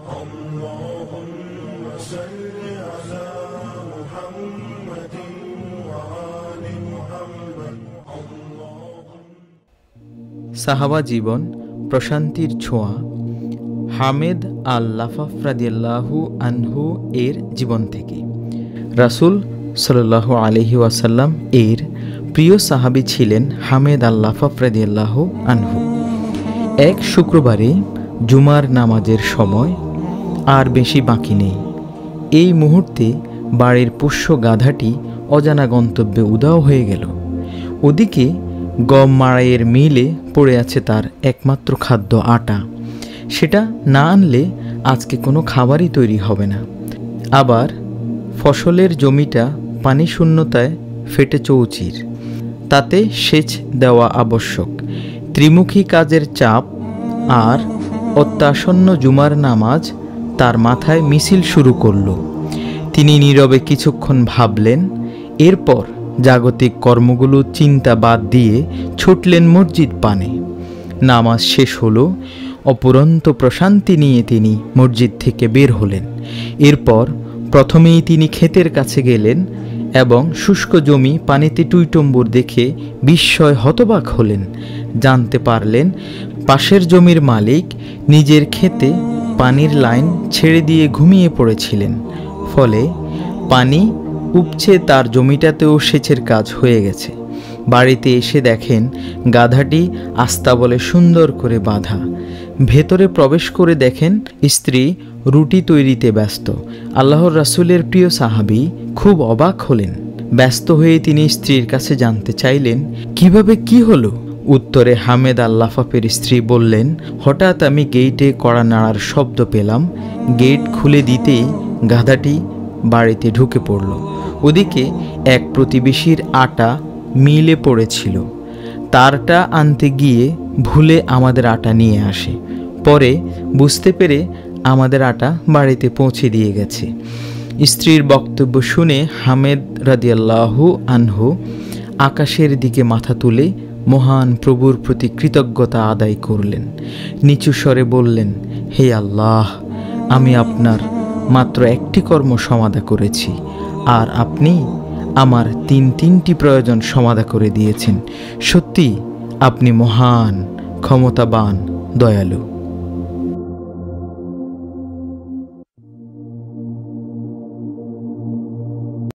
اللهم صل على محمد وآل محمد। সাহাবা জীবন প্রশান্তির ছোঁয়া। হামেদ আল লাফাফ রাদিয়াল্লাহু আনহু এর জীবন থেকে। রাসূল সাল্লাল্লাহু আলাইহি ওয়াসাল্লাম এর প্রিয় সাহাবী ছিলেন হামেদ আল লাফাফ রাদিয়াল্লাহু আনহু। এক শুক্রবারে জুমার নামাজের সময় আর বেশি বাকি নেই। এই মুহূর্তে বাড়ির পোষ্য গাধাটি অজানা গন্তব্যে উধাও হয়ে গেল। ওদিকে গম মাড়াইয়ের মিলে পড়ে আছে তার একমাত্র খাদ্য আটা। সেটা না আনলে আজকে কোনো খাবারই তৈরি হবে না। আবার ফসলের জমিটা পানি শূন্যতায় ফেটে চৌচির, তাতে সেচ দেওয়া আবশ্যক। ত্রিমুখী কাজের চাপ আর অত্যাসন্ন জুমার নামাজ তার মাথায় মিছিল শুরু করল। তিনি নীরবে কিছুক্ষণ ভাবলেন, এরপর জাগতিক কর্মগুলো চিন্তা বাদ দিয়ে ছুটলেন মসজিদ পানে। নামাজ শেষ হলো, অপুরন্ত প্রশান্তি নিয়ে তিনি মসজিদ থেকে বের হলেন। এরপর প্রথমেই তিনি ক্ষেতের কাছে গেলেন এবং শুষ্ক জমি পানিতে টুইটম্বুর দেখে বিস্ময় হতবাক হলেন। জানতে পারলেন পাশের জমির মালিক নিজের ক্ষেতে পানির লাইন ছেড়ে দিয়ে ঘুমিয়ে পড়েছিলেন। ফলে পানি উপচে তার জমিটাতেও সেচের কাজ হয়ে গেছে। বাড়িতে এসে দেখেন গাধাটি আস্তাবলে সুন্দর করে বাঁধা। ভেতরে প্রবেশ করে দেখেন স্ত্রী রুটি তৈরিতে ব্যস্ত। আল্লাহর রাসূলের প্রিয় সাহাবী খুব অবাক হলেন। ব্যস্ত হয়ে তিনি স্ত্রীর কাছে জানতে চাইলেন, কিভাবে কি হলো? উত্তরে হামেদ আল লাফাফের স্ত্রী বললেন, হঠাৎ আমি গেইটে কড়া নাড়ার শব্দ পেলাম। গেট খুলে দিতেই গাধাটি বাড়িতে ঢুকে পড়ল। ওদিকে এক প্রতিবেশীর আটা মিলে পড়েছিল। তারটা আনতে গিয়ে ভুলে আমাদের আটা নিয়ে আসে। পরে বুঝতে পেরে আমাদের আটা বাড়িতে পৌঁছে দিয়ে গেছে। স্ত্রীর বক্তব্য শুনে হামেদ রাদিয়াল্লাহু আনহু আকাশের দিকে মাথা তুলে মহান প্রভুর প্রতি কৃতজ্ঞতা আদায় করলেন। নিচু স্বরে বললেন, হে আল্লাহ, আমি আপনার মাত্র একটি কর্ম সমাধা করেছি, আর আপনি আমার তিনটি প্রয়োজন সমাধা করে দিয়েছেন। সত্যি আপনি মহান, ক্ষমতাবান, দয়ালু।